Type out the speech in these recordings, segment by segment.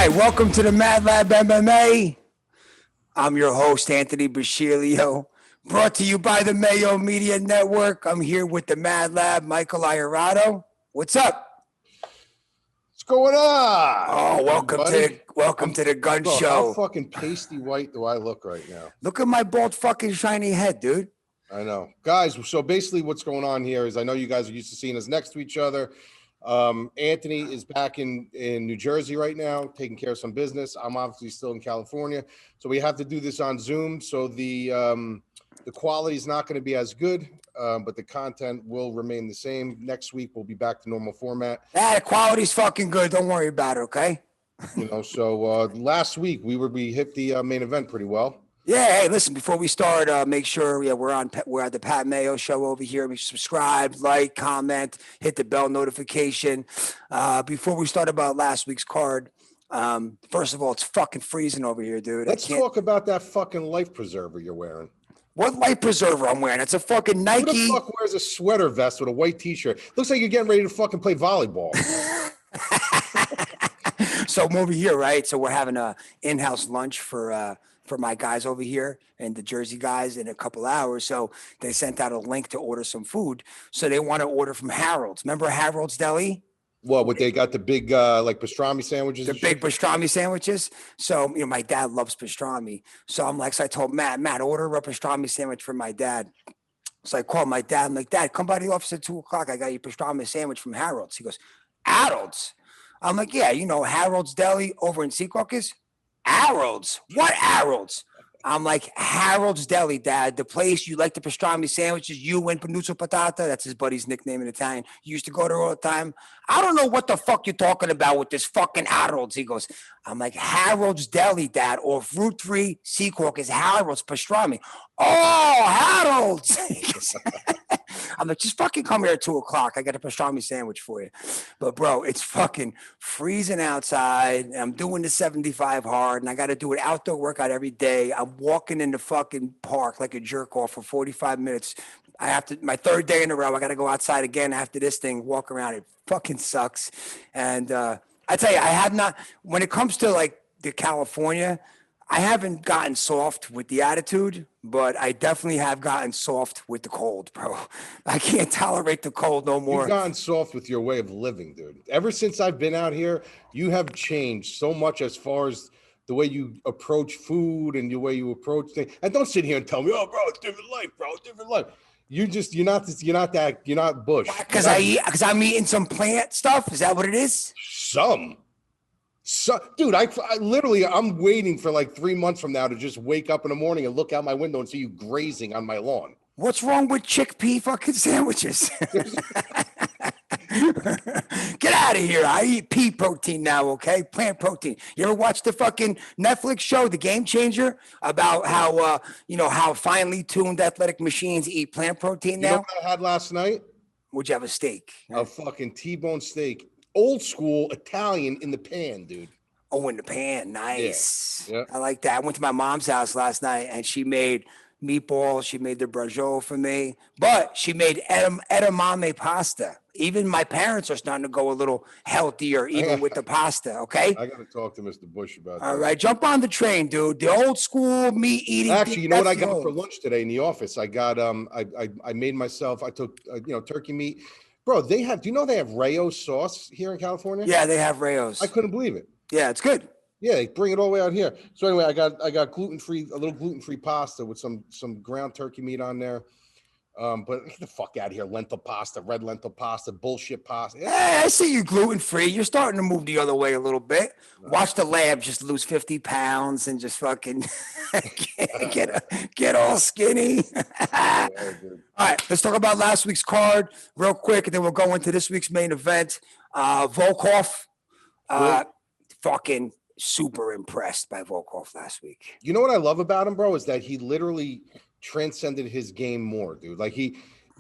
right, welcome to the Mad Lab MMA. I'm your host, Anthony Busciglio, brought to you by the Mayo Media Network. I'm here with the Mad Lab, Michael Iurato. What's up? What's going on? Oh, welcome to the gun bro, show. How fucking pasty white do I look right now? Look at my bald fucking shiny head, dude. I know. Guys, so basically what's going on here is I know you guys are used to seeing us next to each other. Anthony is back in New Jersey right now, taking care of some business. I'm obviously still in California. So we have to do this on Zoom. So the quality is not going to be as good, but the content will remain the same. Next week, we'll be back to normal format. Yeah, the quality's fucking good. Don't worry about it, okay? You know, so last week we hit the main event pretty well. Yeah, hey, listen, before we start, make sure we're at the Pat Mayo show over here. We subscribe, like, comment, hit the bell notification. Before we start about last week's card, first of all, it's fucking freezing over here, dude. Let's talk about that fucking life preserver you're wearing. What life preserver I'm wearing? It's a fucking Nike. Who the fuck wears a sweater vest with a white t-shirt? Looks like you're getting ready to fucking play volleyball. So I'm over here, right? So we're having a in-house lunch for my guys over here and the Jersey guys in a couple hours. So they sent out a link to order some food. So they want to order from Harold's. Remember Harold's Deli? What they got the big like pastrami sandwiches? The big pastrami sandwiches. So, my dad loves pastrami. So I'm like, so I told Matt, order a pastrami sandwich for my dad. So I called my dad. I'm like, Dad, come by the office at 2:00. I got you a pastrami sandwich from Harold's. He goes, Harold's? I'm like, yeah, Harold's Deli over in Secaucus? Harold's? What Harold's? I'm like, Harold's Deli, Dad. The place you like the pastrami sandwiches, you and Panuzzo Patata. That's his buddy's nickname in Italian. You used to go there all the time. I don't know what the fuck you're talking about with this fucking Harold's. He goes, I'm like, Harold's Deli, Dad, or Route 3 Secaucus, Harold's pastrami. Oh, Harold's. I'm like, just fucking come here at 2:00. I got a pastrami sandwich for you. But, bro, it's fucking freezing outside. I'm doing the 75 hard, and I got to do an outdoor workout every day. I'm walking in the fucking park like a jerk off for 45 minutes. My third day in a row, I got to go outside again after this thing, walk around. It fucking sucks. And I tell you, I have not, when it comes to like the California, I haven't gotten soft with the attitude, but I definitely have gotten soft with the cold, bro. I can't tolerate the cold no more. You've gotten soft with your way of living, dude. Ever since I've been out here, you have changed so much as far as the way you approach food and the way you approach things. And don't sit here and tell me, oh, bro, it's different life, bro, different life. You're not Bush. Because I'm eating some plant stuff. Is that what it is? So, dude, I literally, I'm waiting for like 3 months from now to just wake up in the morning and look out my window and see you grazing on my lawn. What's wrong with chickpea fucking sandwiches? Get out of here. I eat pea protein now, okay? Plant protein. You ever watch the fucking Netflix show, The Game Changer, about how, how finely tuned athletic machines eat plant protein now? You know what I had last night? Would you have a steak? A fucking T-bone steak. Old school Italian in the pan, dude. Oh, in the pan. Nice. Yeah. I like that. I went to my mom's house last night and she made meatballs. She made the braciole for me, but she made edamame pasta. Even my parents are starting to go a little healthier, even with the pasta. Okay. I got to talk to Mr. Bush about that. All right. Jump on the train, dude. The old school meat eating. Actually, you know what I got for lunch today in the office? I got, I made myself, I took, turkey meat. Bro, do you know they have Rayo sauce here in California? Yeah, they have Rayos. I couldn't believe it. Yeah, it's good. Yeah, they bring it all the way out here. So anyway, I got a little gluten-free pasta with some ground turkey meat on there. But get the fuck out of here. Lentil pasta, red lentil pasta, bullshit pasta. Hey, I see you gluten-free. You're starting to move the other way a little bit. Watch the lab just lose 50 pounds and just fucking get all skinny. All right, let's talk about last week's card real quick, and then we'll go into this week's main event. Volkov, fucking super impressed by Volkov last week. You know what I love about him, bro, is that he literally transcended his game more, dude. Like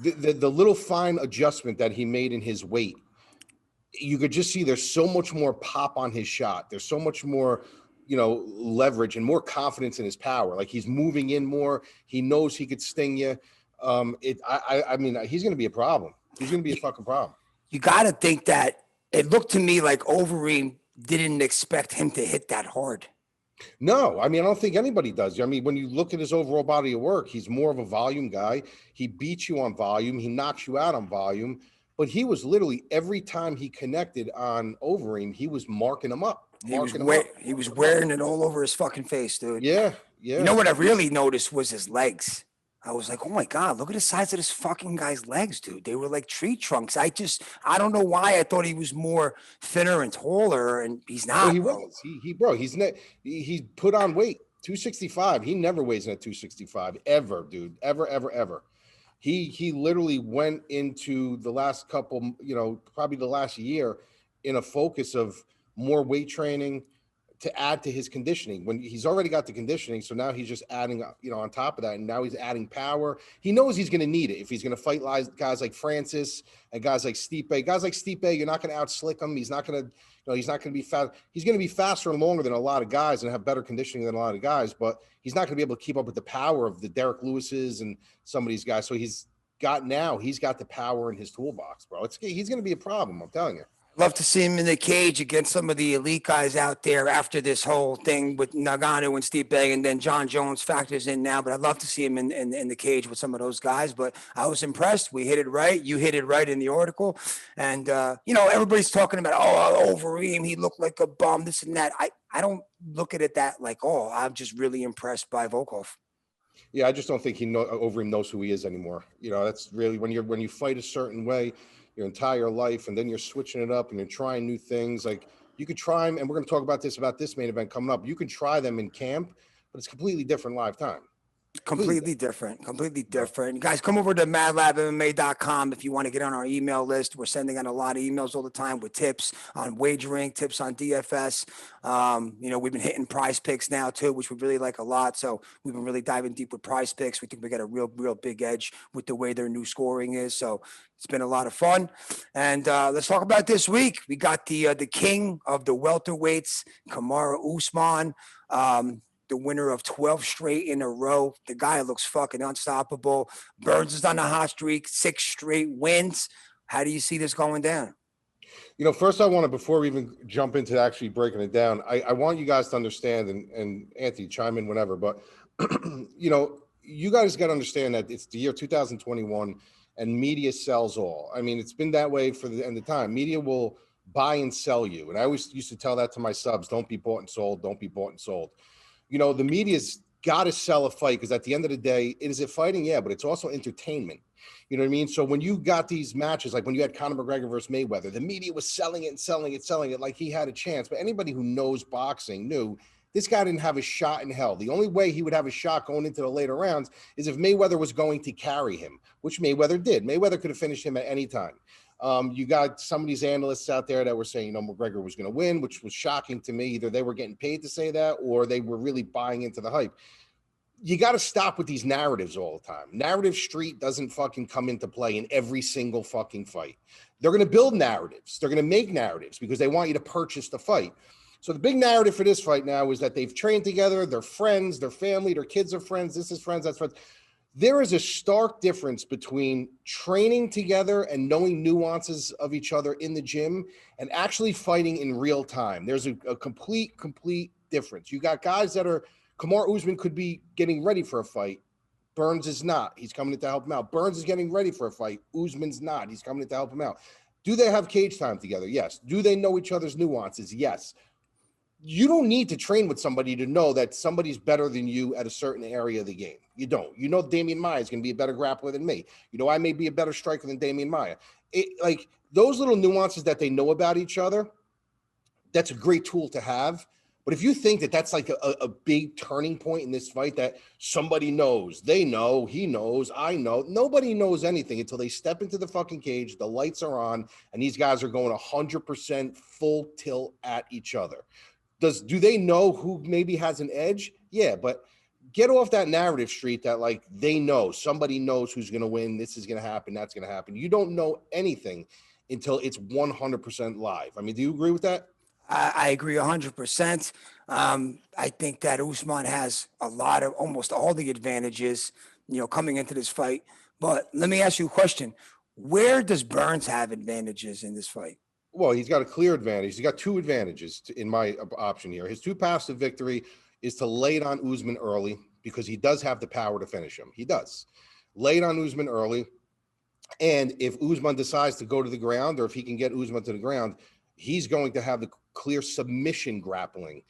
the little fine adjustment that he made in his weight, you could just see there's so much more pop on his shot. There's so much more, leverage and more confidence in his power. Like he's moving in more. He knows he could sting you. I mean, he's going to be a problem. He's going to be a fucking problem. You got to think that it looked to me like Overeem didn't expect him to hit that hard. No, I mean, I don't think anybody does. I mean, when you look at his overall body of work, he's more of a volume guy. He beats you on volume. He knocks you out on volume. But he was literally, every time he connected on Overeem, he was marking him up, He was marking him up. he was wearing it all over his fucking face, dude. Yeah, You yeah. know what I really noticed was his legs. I was like, oh my God, look at the size of this fucking guy's legs, dude. They were like tree trunks. I don't know why I thought he was more thinner and taller, and he's Oh, not, he bro. was. Bro, he put on weight. 265. He never weighs in at 265 ever, dude. Ever, ever, ever. He literally went into the last couple, probably the last year, in a focus of more weight training to add to his conditioning, when he's already got the conditioning. So now he's just adding, on top of that. And now he's adding power. He knows he's going to need it if he's going to fight guys like Francis and guys like Stipe. Guys like Stipe, you're not going to outslick him. He's not going to, he's not going to be fast. He's going to be faster and longer than a lot of guys and have better conditioning than a lot of guys, but he's not going to be able to keep up with the power of the Derek Lewis's and some of these guys. So he's got the power in his toolbox, bro. He's going to be a problem. I'm telling you. Love to see him in the cage against some of the elite guys out there after this whole thing with Nagano and Stipe, and then John Jones factors in now. But I'd love to see him in the cage with some of those guys. But I was impressed. We hit it right. You hit it right in the article. And, everybody's talking about, Overeem, he looked like a bum, this and that. I don't look at it that like, I'm just really impressed by Volkov. Yeah, I just don't think Overeem knows who he is anymore. That's really when you fight a certain way your entire life, and then you're switching it up and you're trying new things. Like, you could try them, and we're going to talk about this main event coming up. You can try them in camp, but it's completely different live time. Completely different. Guys, come over to madlabmma.com if you want to get on our email list. We're sending out a lot of emails all the time with tips on wagering, tips on DFS. We've been hitting prize picks now too, which we really like a lot. So we've been really diving deep with prize picks. We think we got a real big edge with the way their new scoring is. So it's been a lot of fun. And let's talk about this week. We got the king of the welterweights, Kamaru Usman. The winner of 12 straight in a row. The guy looks fucking unstoppable. Burns is on a hot streak, 6 straight wins. How do you see this going down? First I want to, before we even jump into actually breaking it down, I want you guys to understand, and Anthony, chime in whenever, but you guys got to understand that it's the year 2021 and media sells all. I mean, it's been that way for the end of time. Media will buy and sell you. And I always used to tell that to my subs, don't be bought and sold, don't be bought and sold. The media's got to sell a fight, because at the end of the day, is it fighting? Yeah, but it's also entertainment. You know what I mean? So when you got these matches, like when you had Conor McGregor versus Mayweather, the media was selling it like he had a chance. But anybody who knows boxing knew this guy didn't have a shot in hell. The only way he would have a shot going into the later rounds is if Mayweather was going to carry him, which Mayweather did. Mayweather could have finished him at any time. You got some of these analysts out there that were saying, McGregor was going to win, which was shocking to me. Either they were getting paid to say that, or they were really buying into the hype. You got to stop with these narratives all the time. Narrative street doesn't fucking come into play in every single fucking fight. They're going to build narratives. They're going to make narratives because they want you to purchase the fight. So the big narrative for this fight now is that they've trained together, they're friends, their family, their kids are friends, this is friends, that's friends. There is a stark difference between training together and knowing nuances of each other in the gym and actually fighting in real time. There's a complete difference. You got guys that are, Kamaru Usman could be getting ready for a fight. Burns is not. He's coming in to help him out. Burns is getting ready for a fight. Usman's not. He's coming in to help him out. Do they have cage time together? Yes. Do they know each other's nuances? Yes. You don't need to train with somebody to know that somebody's better than you at a certain area of the game. You don't. Damian Maia is going to be a better grappler than me. I may be a better striker than Damian Maia. Like those little nuances that they know about each other, that's a great tool to have. But if you think that that's like a big turning point in this fight, that somebody knows, they know, he knows, I know, nobody knows anything until they step into the fucking cage, the lights are on, and these guys are going 100% full tilt at each other. Do they know who maybe has an edge? Yeah, but get off that narrative street that like they know, somebody knows who's going to win, this is going to happen, that's going to happen. You don't know anything until it's 100% live. I mean, do you agree with that? I agree 100%. I think that Usman has almost all the advantages, coming into this fight. But let me ask you a question. Where does Burns have advantages in this fight? Well, he's got a clear advantage. He's got two advantages in my option here. His two paths to victory is to lay it on Usman early because he does have the power to finish him. He does. Lay it on Usman early. And if Usman decides to go to the ground, or if he can get Usman to the ground, he's going to have the clear submission grappling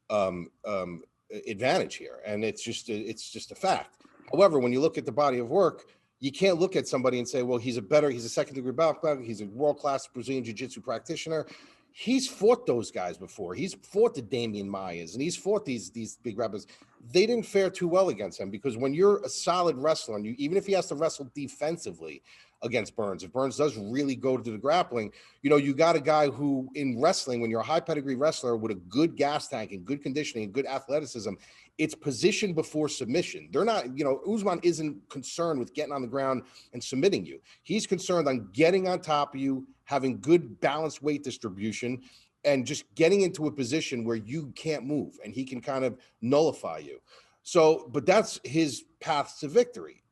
advantage here. And it's just a fact. However, when you look at the body of work, you can't look at somebody and say, well, he's a second-degree black belt, he's a world-class Brazilian jiu-jitsu practitioner. He's fought those guys before. He's fought the Damian Mayas, and he's fought these big rappers. They didn't fare too well against him because when you're a solid wrestler, and even if he has to wrestle defensively against Burns, if Burns does really go to the grappling, you got a guy who in wrestling, when you're a high pedigree wrestler with a good gas tank and good conditioning and good athleticism, it's position before submission. They're not, Usman isn't concerned with getting on the ground and submitting you. He's concerned on getting on top of you, having good balanced weight distribution, and just getting into a position where you can't move and he can kind of nullify you. So, but that's his path to victory.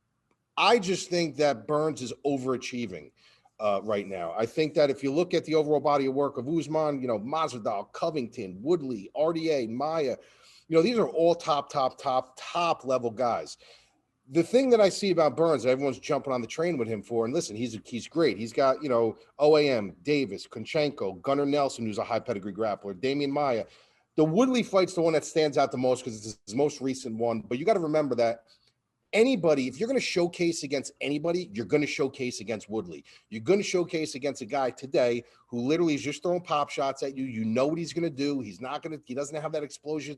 I just think that Burns is overachieving right now. I think that if you look at the overall body of work of Usman, Masvidal, Covington, Woodley, RDA, Mayo, these are all top level guys. The thing that I see about Burns, everyone's jumping on the train with him for, and listen, he's great. He's got, OAM, Davis, Kunchenko, Gunnar Nelson, who's a high pedigree grappler, Damian Maia. The Woodley fight's the one that stands out the most because it's his most recent one. But you got to remember that anybody, if you're going to showcase against anybody, you're going to showcase against Woodley. You're going to showcase against a guy today who literally is just throwing pop shots at you. You know what he's going to do. He doesn't have that explosive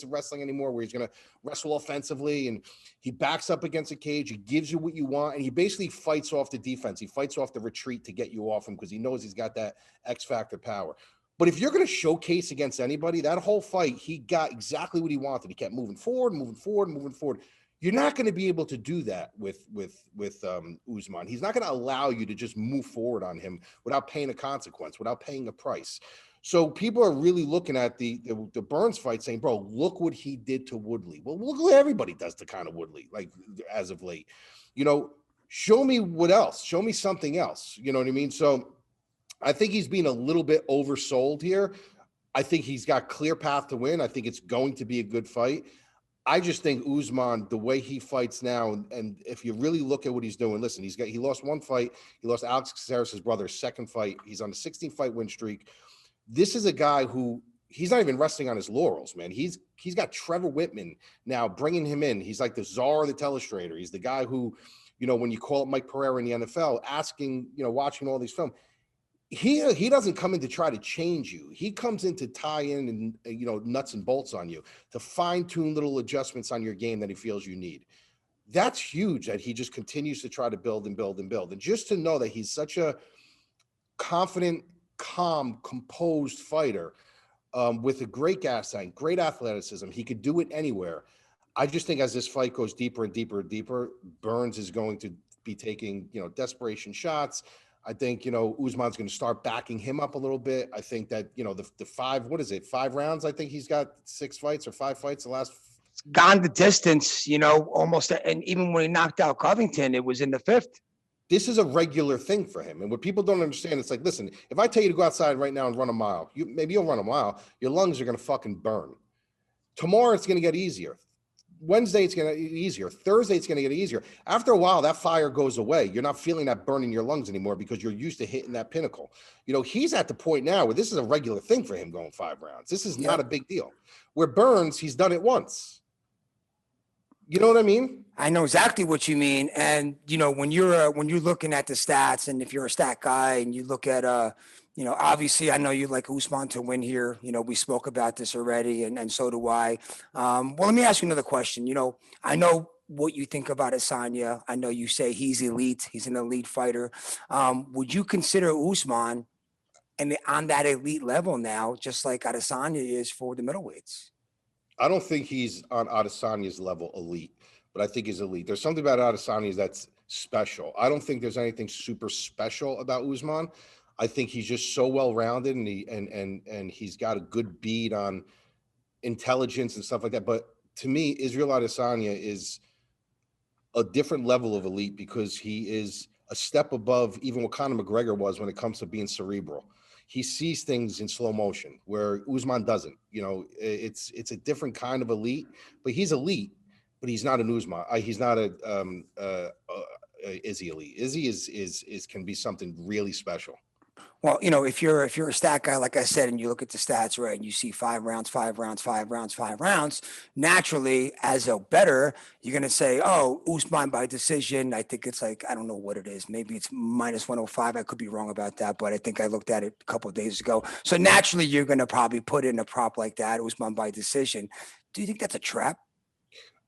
wrestling anymore where he's going to wrestle offensively and he backs up against a cage. He gives you what you want. And he basically fights off the defense. He fights off the retreat to get you off him because he knows he's got that X factor power. But if you're going to showcase against anybody, that whole fight, he got exactly what he wanted. He kept moving forward. You're not going to be able to do that with Usman. He's not going to allow you to just move forward on him without paying a consequence, without paying a price. So people are really looking at the Burns fight saying, bro, look what he did to Woodley. Well, look what everybody does to kind of Woodley, like as of late. Show me what else. Show me something else. You know what I mean? So I think he's being a little bit oversold here. I think he's got clear path to win. I think it's going to be a good fight. I just think Usman, the way he fights now, and if you really look at what he's doing, listen, he lost one fight. He lost Alex Caceres' brother's second fight. He's on a 16-fight win streak. This is a guy who he's not even resting on his laurels, man. He's got Trevor Whitman now bringing him in. He's like the czar of the telestrator. He's the guy who, when you call it Mike Pereira in the NFL, asking, watching all these films. He doesn't come in to try to change you. He comes in to tie in and nuts and bolts on you, to fine-tune little adjustments on your game that he feels you need. That's huge that he just continues to try to build and build and build. And just to know that he's such a confident, calm, composed fighter with a great gas tank, great athleticism. He could do it anywhere. I just think as this fight goes deeper and deeper and deeper, Burns is going to be taking, desperation shots. I think, Usman's going to start backing him up a little bit. I think that, the 5 rounds? I think he's got 6 fights or 5 fights the last. Gone the distance, almost. And even when he knocked out Covington, it was in the 5th. This is a regular thing for him. And what people don't understand, it's like, listen, if I tell you to go outside right now and run a mile, maybe you'll run a mile, your lungs are going to fucking burn. Tomorrow, it's going to get easier. Wednesday, it's going to get easier. Thursday, it's going to get easier. After a while, that fire goes away. You're not feeling that burn in your lungs anymore because you're used to hitting that pinnacle. He's at the point now where this is a regular thing for him going 5 rounds. This is not a big deal. Where Burns, he's done it once. You know what I mean? I know exactly what you mean. And, when you're looking at the stats, and if you're a stat guy and you look at, obviously I know you like Usman to win here. We spoke about this already, and so do I. Well, let me ask you another question. I know what you think about Adesanya. I know you say he's elite. He's an elite fighter. Would you consider Usman on that elite level now, just like Adesanya is for the middleweights? I don't think he's on Adesanya's level elite, but I think he's elite. There's something about Adesanya that's special. I don't think there's anything super special about Usman. I think he's just so well-rounded, and he's got a good bead on intelligence and stuff like that. But to me, Israel Adesanya is a different level of elite because he is a step above even what Conor McGregor was when it comes to being cerebral. he sees things in slow motion where Usman doesn't. You know, it's a different kind of elite, but he's elite, but he's not an Usman. He's not Izzy elite. Izzy is can be something really special. Well, you know, if you're a stat guy, like I said, and you look at the stats, right, and you see 5 rounds, 5 rounds, 5 rounds, 5 rounds, naturally, as a bettor, you're gonna say, oh, Usman by decision. I think it's like, I don't know what it is. Maybe it's -105. I could be wrong about that, but I think I looked at it a couple of days ago. So naturally, you're gonna probably put in a prop like that, Usman by decision. Do you think that's a trap?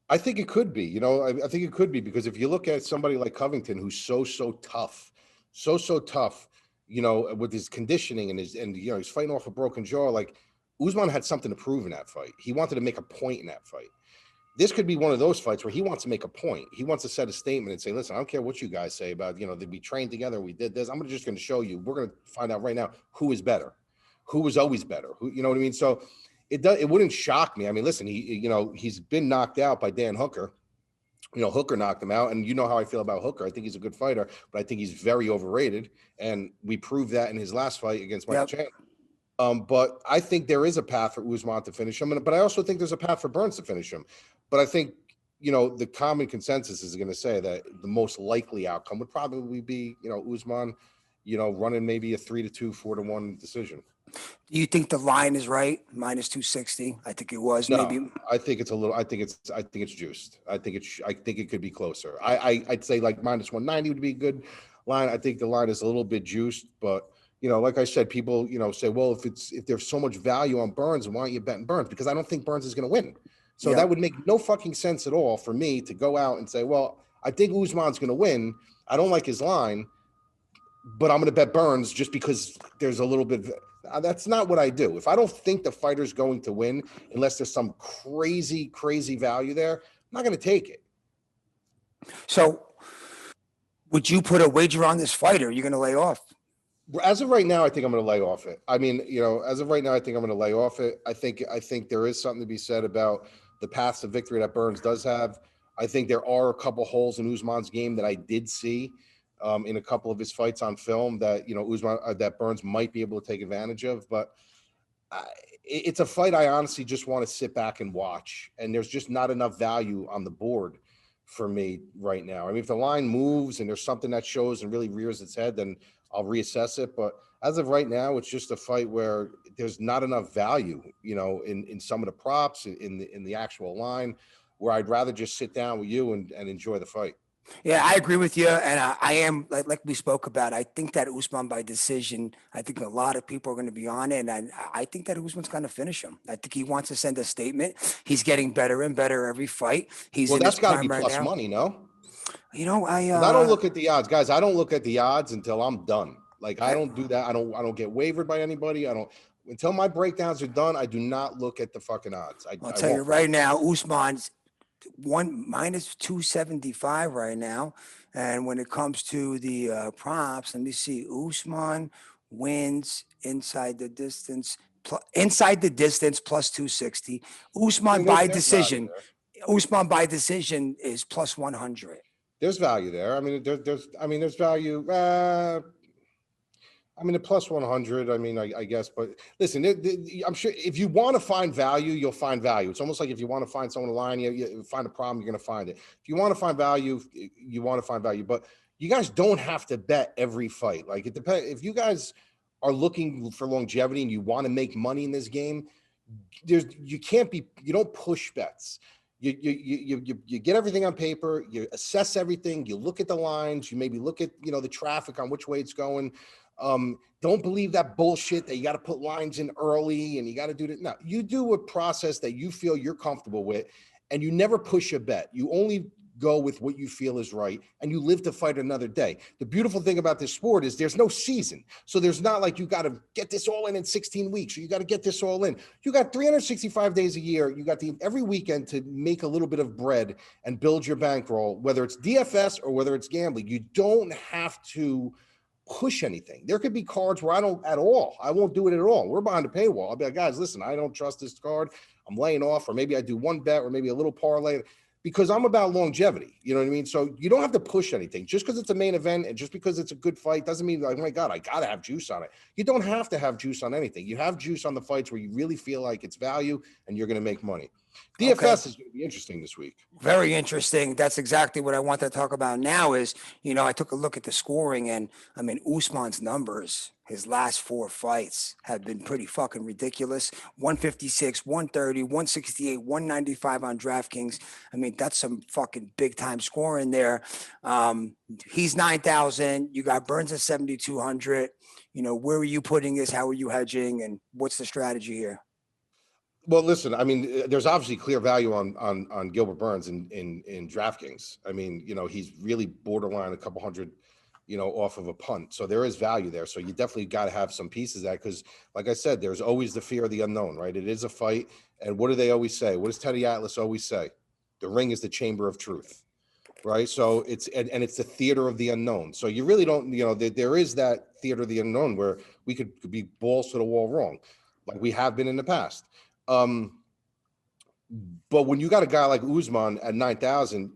I think it could be. You know, I think it could be because if you look at somebody like Covington, who's so tough, so tough, you know, with his conditioning and you know, he's fighting off a broken jaw. Like Usman had something to prove in that fight. He wanted to make a point in that fight. This could be one of those fights where he wants to make a point. He wants to set a statement and say, listen, I don't care what you guys say about, you know, that we trained together, we did this. I'm just going to show you. We're going to find out right now who is better, who was always better, who, you know what I mean? So it wouldn't shock me. I mean, listen, you know, he's been knocked out by Dan Hooker. You know, Hooker knocked him out, and you know how I feel about Hooker. I think he's a good fighter, but I think he's very overrated, and we proved that in his last fight against Michael Chandler. But I think there is a path for Usman to finish him, but I also think there's a path for Burns to finish him. But I think, you know, the common consensus is going to say that the most likely outcome would probably be, you know, Usman, you know, running maybe a 3-2, 4-1 decision. Do you think the line is right? -260. I think it was No, maybe. I think it's a little. I think it's juiced. I think it could be closer. I'd say like -190 would be a good line. I think the line is a little bit juiced, but you know, like I said, people, you know, say, well, if there's so much value on Burns, why aren't you betting Burns? Because I don't think Burns is going to win. So that would make no fucking sense at all for me to go out and say, well, I think Usman's going to win. I don't like his line, but I'm going to bet Burns just because there's a little bit. That's not what I do. If I don't think the fighter's going to win, unless there's some crazy value there, I'm not going to take it. So would you put a wager on this fight, or are you going to lay off? As of right now, I think I'm going to lay off it. I mean, you know, as of right now, I think I'm going to lay off it. I think there is something to be said about the paths to victory that Burns does have. I think there are a couple holes in Usman's game that I did see in a couple of his fights on film that, you know, Usman, that Burns might be able to take advantage of. But it's a fight I honestly just want to sit back and watch. And there's just not enough value on the board for me right now. I mean, if the line moves and there's something that shows and really rears its head, then I'll reassess it. But as of right now, it's just a fight where there's not enough value, you know, in some of the props, in the actual line, where I'd rather just sit down with you and enjoy the fight. Yeah, I agree with you, and I am like we spoke about. I think that Usman by decision. I think a lot of people are going to be on it, and I think that Usman's going to finish him. I think he wants to send a statement. He's getting better and better every fight. He's that's got to be plus money, no? You know, I don't look at the odds, guys. I don't look at the odds until I'm done. Like I don't do that. I don't get wavered by anybody. I don't until my breakdowns are done. I do not look at the fucking odds. I'll tell you right now, Usman's -275 right now. And when it comes to the props, let me see. Usman wins inside the distance plus 260. Usman by decision. Usman by decision is plus 100. There's value there. I mean, there's value. I mean, the plus 100, I mean, I guess, but listen, I'm sure if you want to find value, you'll find value. It's almost like if you want to find someone to line, you find a problem, you're going to find it. If you want to find value, you want to find value, but you guys don't have to bet every fight. Like it depends. If you guys are looking for longevity and you want to make money in this game, you don't push bets. You get everything on paper, you assess everything, you look at the lines, you maybe look at, you know, the traffic on which way it's going. Don't believe that bullshit that you got to put lines in early and you got to do that. No, you do a process that you feel you're comfortable with, and you never push a bet. You only go with what you feel is right, and you live to fight another day. The beautiful thing about this sport is there's no season. So there's not like you got to get this all in 16 weeks, or you got to get this all in. You got 365 days a year. You got every weekend to make a little bit of bread and build your bankroll, whether it's DFS or whether it's gambling. You don't have to push anything. There could be cards where I won't do it at all. We're behind a paywall. I'll be like, guys, listen, I don't trust this card. I'm laying off, or maybe I do one bet or maybe a little parlay. because I'm about longevity. You know what I mean? So you don't have to push anything. Just because it's a main event and just because it's a good fight doesn't mean like, oh my God, I got to have juice on it. You don't have to have juice on anything. You have juice on the fights where you really feel like it's value and you're going to make money. DFS is going to be interesting this week. Very interesting. That's exactly what I want to talk about now is, I took a look at the scoring and I mean, Usman's numbers, his last 4 fights have been pretty fucking ridiculous. 156, 130, 168, 195 on DraftKings. I mean, that's some fucking big time scoring there. He's 9,000. You got Burns at 7,200. Where are you putting this? How are you hedging? And what's the strategy here? Well, listen, I mean, there's obviously clear value on Gilbert Burns in DraftKings. I mean, he's really borderline a couple hundred, off of a punt. So there is value there. So you definitely got to have some pieces of that because, like I said, there's always the fear of the unknown, right? It is a fight. And what do they always say? What does Teddy Atlas always say? The ring is the chamber of truth, right? So it's the theater of the unknown. So you really don't, there is that theater of the unknown where we could be balls to the wall wrong, like we have been in the past. But when you got a guy like Usman at 9,000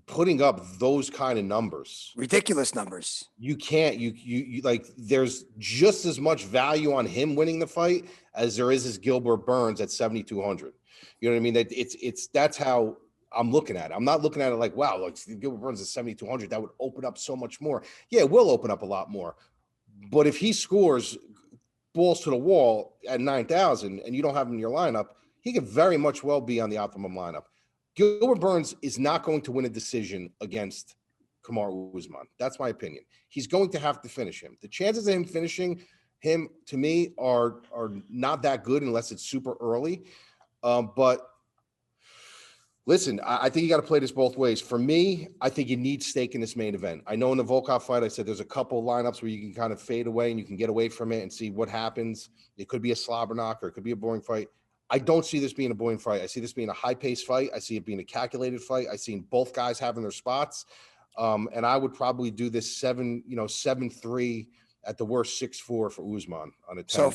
putting up those kind of numbers, ridiculous numbers, you can't, you like, there's just as much value on him winning the fight as there is as Gilbert Burns at 7,200. You know what I mean? That's how I'm looking at it. I'm not looking at it like, wow, like Gilbert Burns at 7,200, that would open up so much more. Yeah, it will open up a lot more. But if he scores balls to the wall at 9,000 and you don't have him in your lineup, he could very much well be on the optimum lineup. Gilbert Burns is not going to win a decision against Kamaru Usman. That's my opinion. He's going to have to finish him. The chances of him finishing him, to me, are not that good unless it's super early. But listen, I think you got to play this both ways. For me, I think you need stake in this main event. I know in the Volkov fight, I said there's a couple lineups where you can kind of fade away and you can get away from it and see what happens. It could be a slobber knocker. It could be a boring fight. I don't see this being a boring fight. I see this being a high-paced fight. I see it being a calculated fight. I see both guys having their spots. And I would probably do this 7-3 at the worst 6-4 for Usman on a 10. So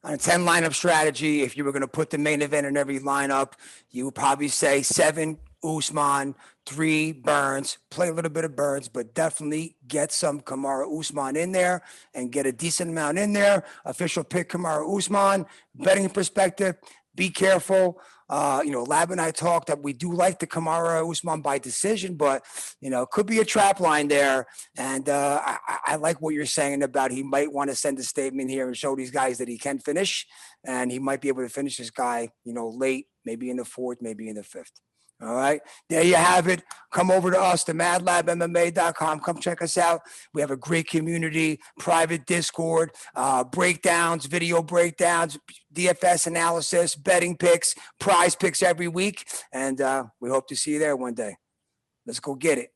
on a 10 lineup strategy, if you were going to put the main event in every lineup, you would probably say 7 Usman, 3 Burns, play a little bit of Burns, but definitely get some Kamaru Usman in there and get a decent amount in there. Official pick Kamaru Usman. Betting perspective, be careful. Lab and I talked that we do like the Kamaru Usman by decision, but, could be a trap line there. And I like what you're saying about he might want to send a statement here and show these guys that he can finish. And he might be able to finish this guy, late, maybe in the 4th, maybe in the 5th. All right. There you have it. Come over to us, the madlabmma.com. Come check us out. We have a great community, private Discord, breakdowns, video breakdowns, DFS analysis, betting picks, prize picks every week. And we hope to see you there one day. Let's go get it.